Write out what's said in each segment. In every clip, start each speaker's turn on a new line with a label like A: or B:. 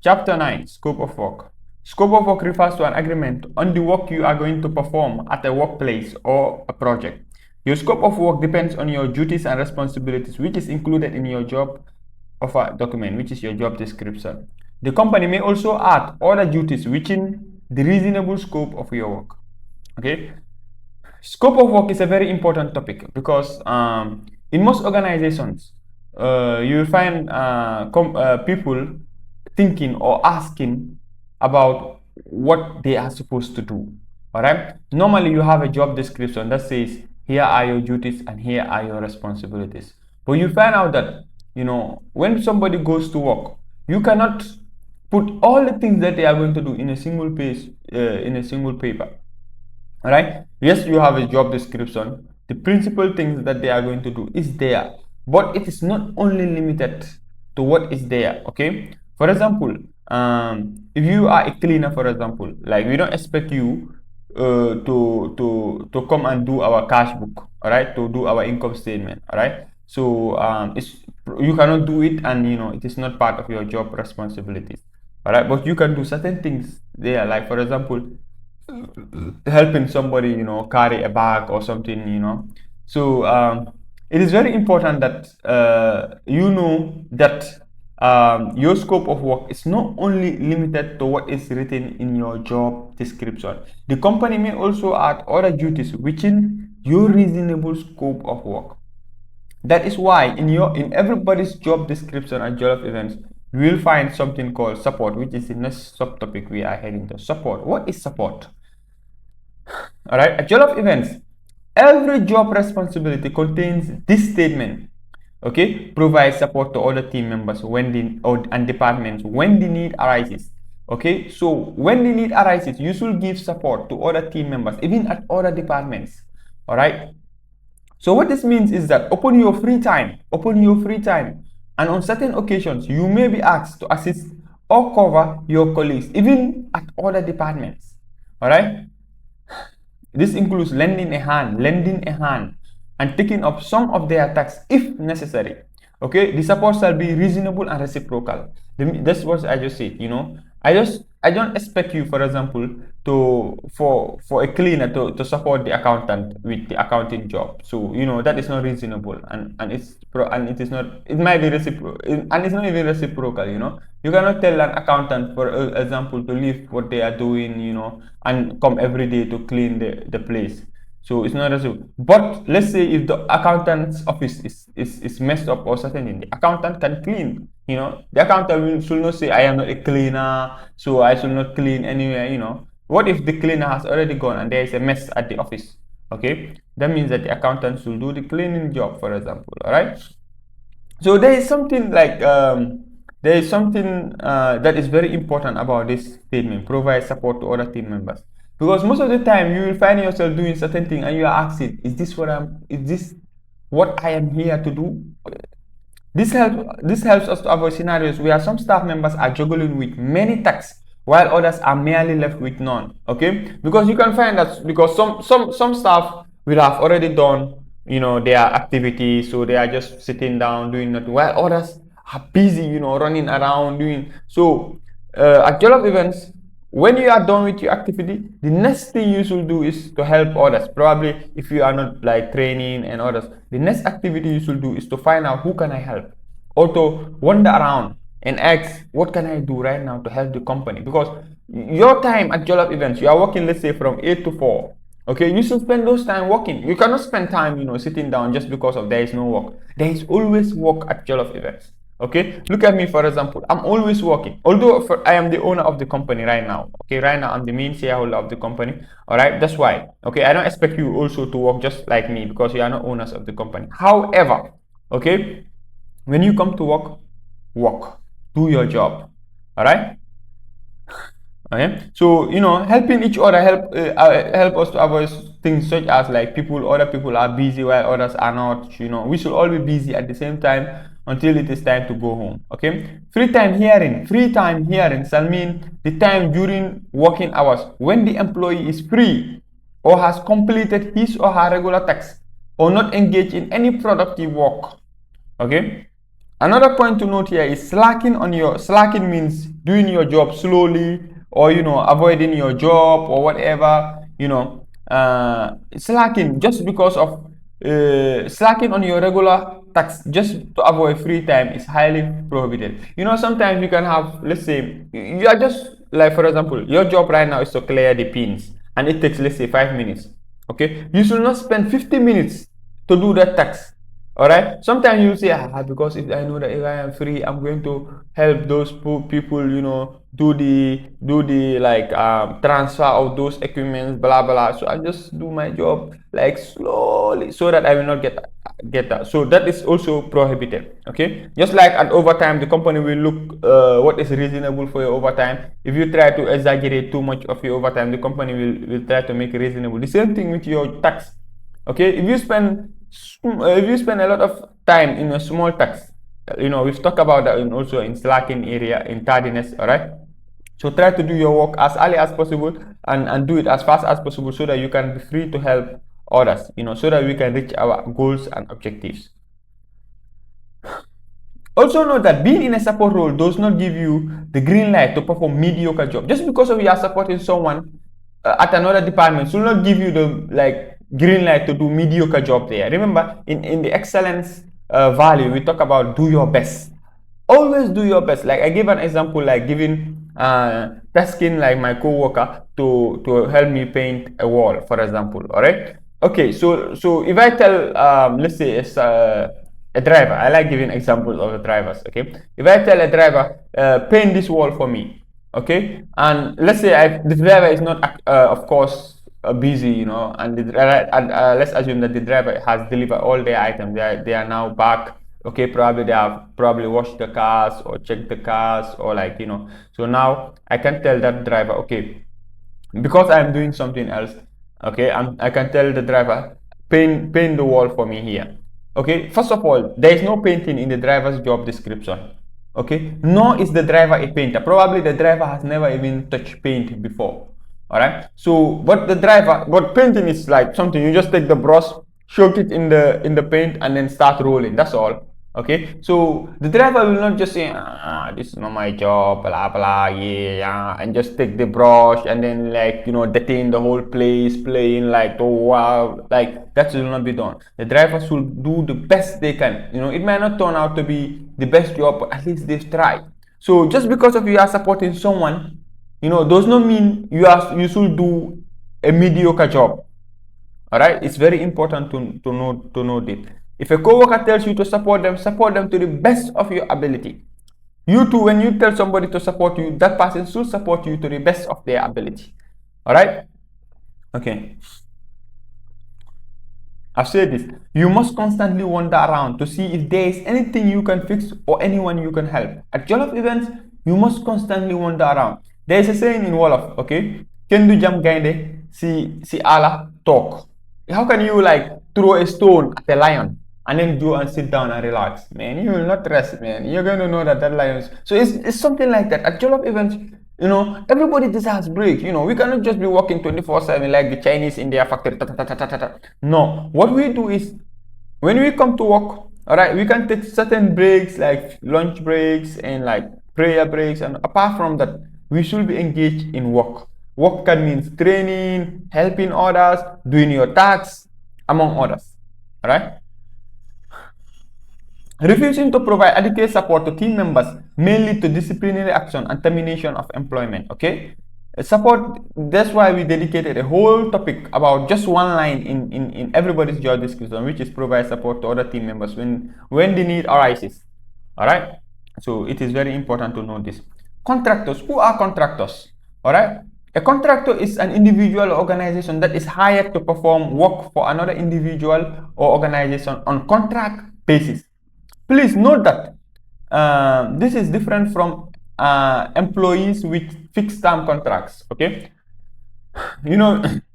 A: Chapter 9, Scope of Work. Scope of work refers to an agreement on the work you are going to perform at a workplace or a project. Your scope of work depends on your duties and responsibilities, which is included in your job offer document, which is your job description. The company may also add other duties within the reasonable scope of your work. Okay, scope of work is a very important topic because in most organizations, you will find people thinking or asking about what they are supposed to do. All right. Normally, you have a job description that says, here are your duties and here are your responsibilities. But you find out that, when somebody goes to work, you cannot put all the things that they are going to do in a single page, in a single paper. All right. Yes, you have a job description. The principal things that they are going to do is there, but it is not only limited to what is there. Okay. For example, if you are a cleaner, for example, like we don't expect you to come and do our cash book, all right, to do our income statement, all right. So it's you cannot do it, and it is not part of your job responsibilities, all right. But you can do certain things there, like for example, helping somebody carry a bag or something. So it is very important that you know that your scope of work is not only limited to what is written in your job description. The company may also add other duties within your reasonable scope of work. That is why in everybody's job description at Jollof Events, you will find something called support, which is the next subtopic we are heading to. Support. What is support? All right, at Jollof Events, every job responsibility contains this statement. Okay, provide support to other team members and departments when the need arises. Okay, so when the need arises, you should give support to other team members, even at other departments. All right. So what this means is that upon your free time, and on certain occasions, you may be asked to assist or cover your colleagues, even at other departments. All right. This includes lending a hand, and taking up some of their tasks if necessary. Okay, the support shall be reasonable and reciprocal. That's what I just said. I don't expect you, for example, for a cleaner to support the accountant with the accounting job. So that is not reasonable, and it is not. It might be reciprocal, and it's not even reciprocal. You cannot tell an accountant, for example, to leave what they are doing, and come every day to clean the place. So it's not as but let's say if the accountant's office is messed up or something, the accountant can clean. The accountant should not say, I am not a cleaner, so I should not clean anywhere. What if the cleaner has already gone and there is a mess at the office? Okay, that means that the accountant should do the cleaning job, for example. All right. So there is something like that is very important about this statement: provide support to other team members. Because most of the time you will find yourself doing certain thing and you are asking, is this what I am here to do? This helps us to avoid scenarios where some staff members are juggling with many tasks while others are merely left with none. Okay, because you can find that because some staff will have already done their activities, so they are just sitting down doing nothing, while others are busy running around doing. So at Jollof Events, when you are done with your activity, the next thing you should do is to help others. Probably if you are not like training and others, the next activity you should do is to find out who can I help, or to wander around and ask, what can I do right now to help the company? Because your time at Jollof Events, you are working, let's say from 8 to 4. Okay, you should spend those time working. You cannot spend time sitting down just because of there is no work. There is always work at Jollof Events. Okay, look at me, for example. I'm always working, although I am the owner of the company right now. Okay, right now I'm the main shareholder of the company. All right, that's why. Okay, I don't expect you also to work just like me because you are not owners of the company. However, okay, when you come to work, do your job. All right. Okay, so helping each other help us to avoid things such as like other people are busy while others are not. We should all be busy at the same time until it is time to go home. Okay, free time hearing shall mean the time during working hours when the employee is free or has completed his or her regular tasks or not engaged in any productive work. Okay, Another point to note here is slacking means doing your job slowly, or avoiding your job or whatever. Slacking just because of slacking on your regular tasks just to avoid free time is highly prohibited. Sometimes you can have, let's say, you are just like, for example, your job right now is to clear the pins, and it takes, let's say, 5 minutes. Okay, you should not spend 50 minutes to do that task. All right. Sometimes you say, because if I know that if I am free, I'm going to help those people, do the like transfer of those equipments, blah blah. So I just do my job like slowly, so that I will not get that. So that is also prohibited. Okay. Just like at overtime, the company will look what is reasonable for your overtime. If you try to exaggerate too much of your overtime, the company will try to make it reasonable. The same thing with your tax. Okay, if you spend a lot of time in a small task, we've talked about that also in slacking area, in tardiness. All right, so try to do your work as early as possible, and do it as fast as possible, so that you can be free to help others, so that we can reach our goals and objectives. Also know that being in a support role does not give you the green light to perform mediocre job. Just because of you are supporting someone at another department should not give you the like green light to do mediocre job there. Remember, in the excellence value, we talk about do your best. Always do your best. Like I give an example, like giving tasking like my co-worker to help me paint a wall, for example. All right. Okay. So if I tell let's say it's a driver, I like giving examples of the drivers. Okay. If I tell a driver paint this wall for me, okay, and let's say the driver is not of course busy, and let's assume that the driver has delivered all their items. They are now back. Okay, probably they have probably washed the cars or checked the cars, or like, so now I can tell that driver, okay, because I'm doing something else. Okay, I can tell the driver, paint the wall for me here. Okay, first of all, there is no painting in the driver's job description. Okay, nor is the driver a painter. Probably the driver has never even touched paint before. All right, so but painting is like something you just take the brush, soak it in the paint, and then start rolling. That's all. Okay, so the driver will not just say, this is not my job, blah blah, yeah, and just take the brush and then, like, detain the whole place, playing like, oh wow, like that will not be done. The drivers will do the best they can. It might not turn out to be the best job, but at least they've tried. So just because of you are supporting someone, does not mean you should do a mediocre job. All right, it's very important to know this. If a coworker tells you to support them to the best of your ability. You too, when you tell somebody to support you, that person should support you to the best of their ability. All right. Okay. I've said this. You must constantly wander around to see if there is anything you can fix or anyone you can help. At Jollof events, you must constantly wander around. There is a saying in Wolof, okay? Kendu jam gainde si ala talk. How can you like throw a stone at a lion and then go and sit down and relax? Man, you will not rest, man. You're going to know that lion. So it's something like that. At Jollof events, everybody deserves break. We cannot just be working 24/7 like the Chinese in their factory. No, what we do is when we come to work, all right, we can take certain breaks like lunch breaks and like prayer breaks, and apart from that, we should be engaged in work. Work can mean training, helping others, doing your tasks, among others. All right. Refusing to provide adequate support to team members may lead to disciplinary action and termination of employment. Okay, support. That's why we dedicated a whole topic about just one line in everybody's job description, which is provide support to other team members when the need arises. All right, so it is very important to know this. Contractors. Who are contractors? All right. A contractor is an individual or organization that is hired to perform work for another individual or organization on contract basis. Please note that this is different from employees with fixed term contracts. Okay,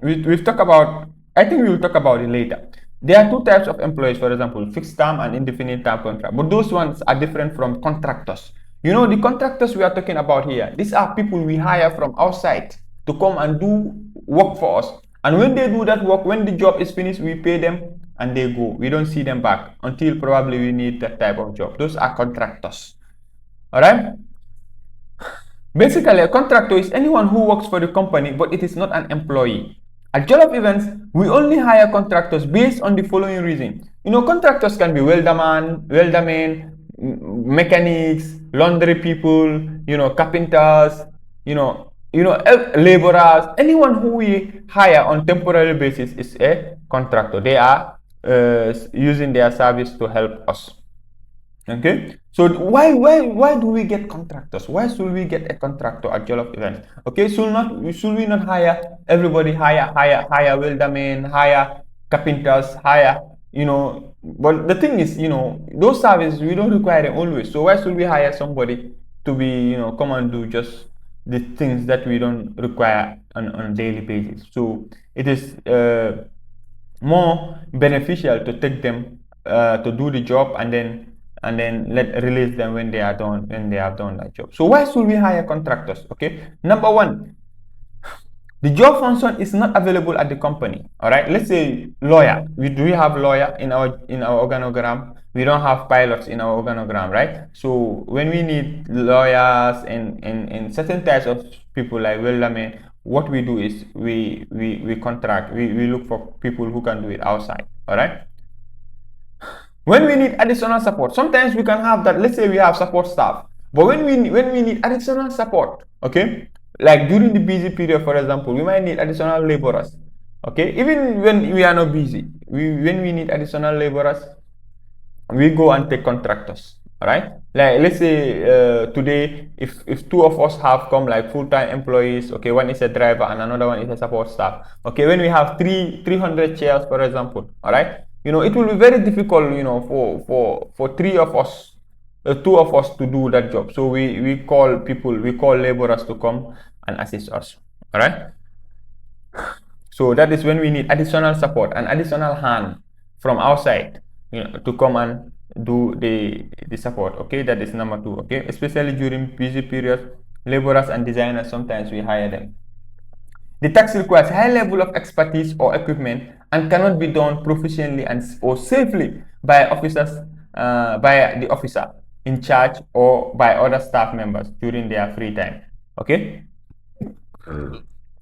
A: we've talked about, I think we will talk about it later. There are two types of employees, for example, fixed term and indefinite term contract, but those ones are different from contractors. The contractors we are talking about here, these are people we hire from outside to come and do work for us. And when they do that work, when the job is finished, we pay them and they go. We don't see them back until probably we need that type of job. Those are contractors. All right. Basically, a contractor is anyone who works for the company, but it is not an employee. At Jollof Events, we only hire contractors based on the following reason. Contractors can be weldermen, mechanics, laundry people, carpenters, laborers. Anyone who we hire on temporary basis is a contractor. They are using their service to help us. Okay, so why do we get contractors? Why should we get a contractor at Jollof Events? Okay, should we not hire everybody? Hire weldermen, hire carpenters, hire But the thing is, those services we don't require them always. So why should we hire somebody to be come and do just the things that we don't require on a daily basis? So it is more beneficial to take them to do the job and then release them when they are done when they have done that job. So why should we hire contractors? Okay, number one, the job function is not available at the company. All right, let's say lawyer. Do we have lawyer in our organogram? We don't have pilots in our organogram, right? So when we need lawyers and certain types of people like weldermen, what we do is we contract. We look for people who can do it outside. All right. When we need additional support, sometimes we can have that. Let's say we have support staff, but when we need additional support, okay, like during the busy period, for example, we might need additional laborers. Okay, even when we are not busy, when we need additional laborers, we go and take contractors. All right, like let's say today, if two of us have come like full-time employees, okay, one is a driver and another one is a support staff. Okay, when we have 300 chairs, for example, all right, it will be very difficult, for three of us, two of us to do that job. So we call laborers to come and assist us. All right. So that is when we need additional support and additional hand from outside, to come and do the support. Okay, that is number two. Okay, especially during busy periods, laborers and designers, sometimes we hire them. The task requires high level of expertise or equipment and cannot be done proficiently or safely by by the officer in charge or by other staff members during their free time. Okay.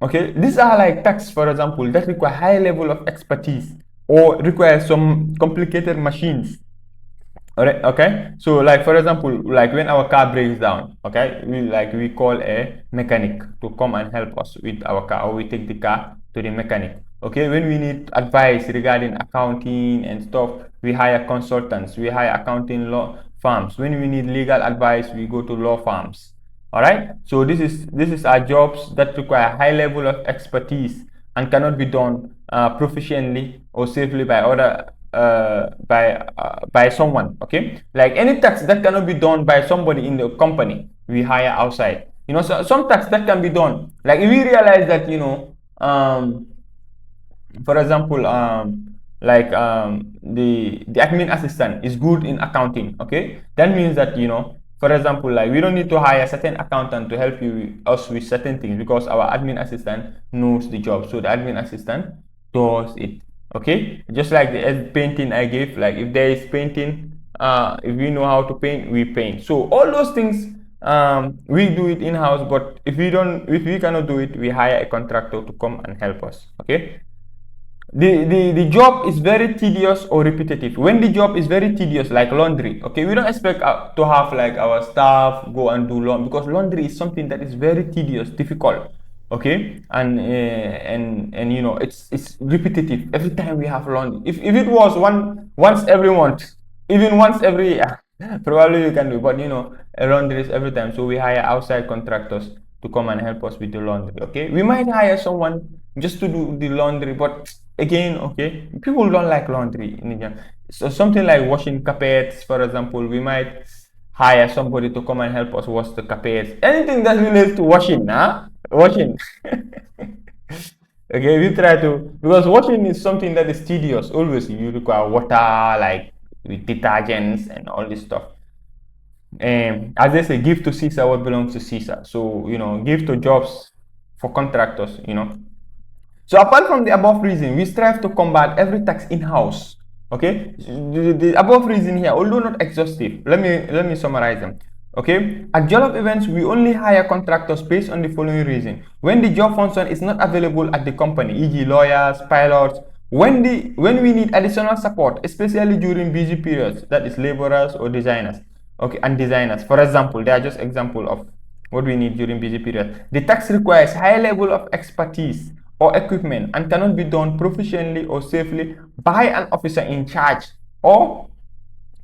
A: Okay, these are like tasks, for example, that require high level of expertise or require some complicated machines. Alright, okay. So like for example, like when our car breaks down, okay, we call a mechanic to come and help us with our car, or we take the car to the mechanic. Okay, when we need advice regarding accounting and stuff, we hire consultants, we hire accounting law firms. When we need legal advice, we go to law firms. All right, so this is our jobs that require high level of expertise and cannot be done proficiently or safely by other by someone. Okay, like any task that cannot be done by somebody in the company, we hire outside. So some tasks that can be done, like if we realize that for example, the admin assistant is good in accounting. Okay, that means that for example, like we don't need to hire a certain accountant to help us with certain things because our admin assistant knows the job. So the admin assistant does it. Okay, just like the painting I gave, like if there is painting, if we know how to paint, we paint. So all those things we do it in-house, but if we cannot do it, we hire a contractor to come and help us. Okay, the job is very tedious or repetitive. When the job is very tedious, like laundry, okay, we don't expect to have like our staff go and do laundry, because laundry is something that is very tedious, difficult. Okay, and it's repetitive every time we have laundry. If it was once every month, even once every year, probably you can do, but laundry is every time. So we hire outside contractors to come and help us with the laundry. Okay, we might hire someone just to do the laundry, but again, okay, people don't like laundry in India. So something like washing carpets, for example, we might hire somebody to come and help us wash the carpets. Anything that relates to washing, washing. Okay, we try to, because washing is something that is tedious. Always you require water, like with detergents and all this stuff. As they say, give to Caesar what belongs to Caesar. So give to jobs for contractors. So apart from the above reason, we strive to combat every tax in-house. Okay, the above reason here, although not exhaustive, let me summarize them. Okay, at Jollof events, we only hire contractors based on the following reason: when the job function is not available at the company, e.g., lawyers, pilots, when we need additional support, especially during busy periods, that is laborers or designers. Okay, and designers, for example, they are just example of what we need during busy periods. The task requires high level of expertise or equipment and cannot be done proficiently or safely by an officer in charge or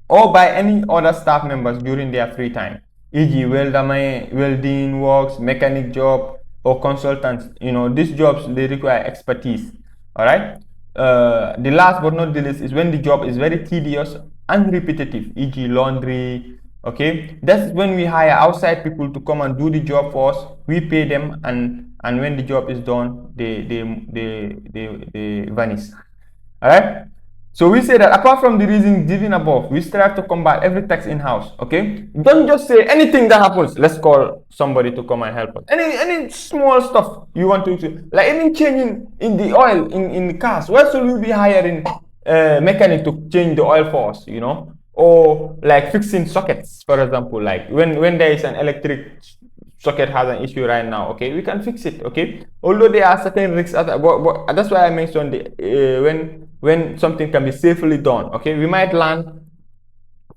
A: by any other staff members during their free time, e.g., welding works, mechanic job, or consultants. These jobs, they require expertise. All right. The last but not the least is when the job is very tedious and repetitive, e.g., laundry. Okay, that's when we hire outside people to come and do the job for us. We pay them, and when the job is done, they vanish. All right. So we say that apart from the reason given above, we strive to combat every tax in-house. Okay. Don't just say anything that happens, let's call somebody to come and help us. Any small stuff you want to do, like even changing in the oil in the cars. Why should we be hiring a mechanic to change the oil for us? Or like fixing sockets, for example, like when there is an electric socket has an issue right now, okay, we can fix it. Okay, although there are certain risks, but that's why I mentioned when something can be safely done. Okay, we might learn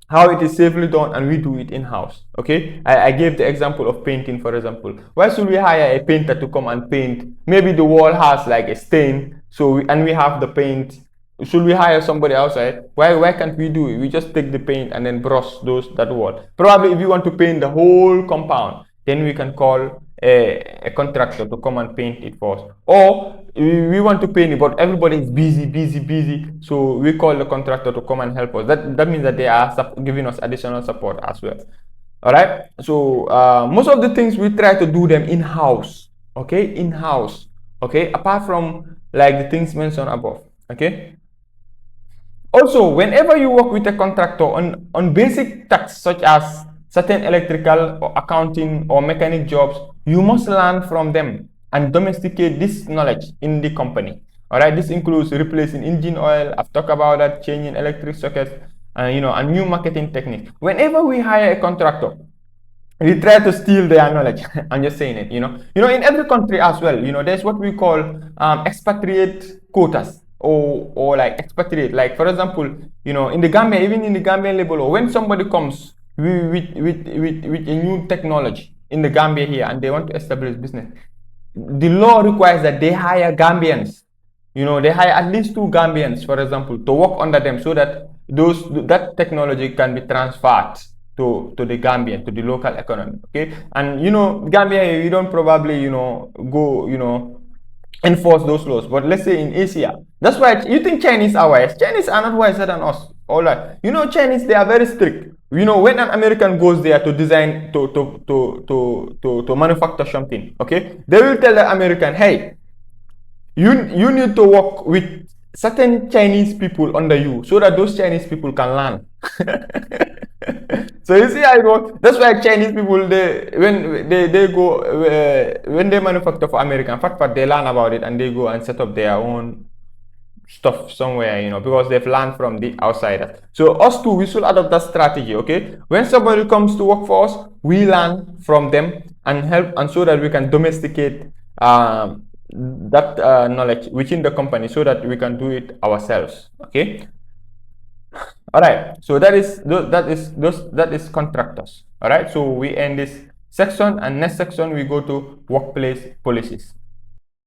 A: how it is safely done and we do it in-house. Okay, I gave the example of painting, for example. Why should we hire a painter to come and paint? Maybe the wall has like a stain, and we have the paint. Should we hire somebody outside? Why can't we do it? We just take the paint and then brush that wall. Probably if you want to paint the whole compound, then we can call a contractor to come and paint it for us. Or we want to paint it, but everybody is busy. So we call the contractor to come and help us. That means that they are giving us additional support as well. All right. So most of the things we try to do them in-house. Okay, in-house. Okay, apart from like the things mentioned above. Okay. Also, whenever you work with a contractor on basic tasks such as certain electrical or accounting or mechanic jobs, you must learn from them and domesticate this knowledge in the company. All right, this includes replacing engine oil. I've talked about that, changing electric sockets, and new marketing techniques. Whenever we hire a contractor, we try to steal their knowledge. I'm just saying it. In every country as well. There's what we call expatriate quotas. Or like expatriate, like for example, in the Gambia, even in the Gambian level, or when somebody comes with a new technology in the Gambia here and they want to establish business, the law requires that they hire Gambians. They hire at least 2 Gambians, for example, to work under them so that that technology can be transferred to the Gambian, to the local economy. Okay, and Gambia, you don't probably go enforce those laws. But let's say in Asia, that's why you think Chinese are wise. Chinese are not wiser than us. All right, Chinese, they are very strict. When an American goes there to design to manufacture something, okay, they will tell the American, hey, you need to work with certain Chinese people under you so that those Chinese people can learn. So you see how it works. That's why Chinese people, when they go when they manufacture for American, they learn about it and they go and set up their own stuff somewhere, because they've learned from the outsiders. So us too, we should adopt that strategy. Okay, when somebody comes to work for us, we learn from them and help, and so that we can domesticate that knowledge within the company so that we can do it ourselves. Okay. All right, so that is contractors. All right, so we end this section, and next section we go to workplace policies.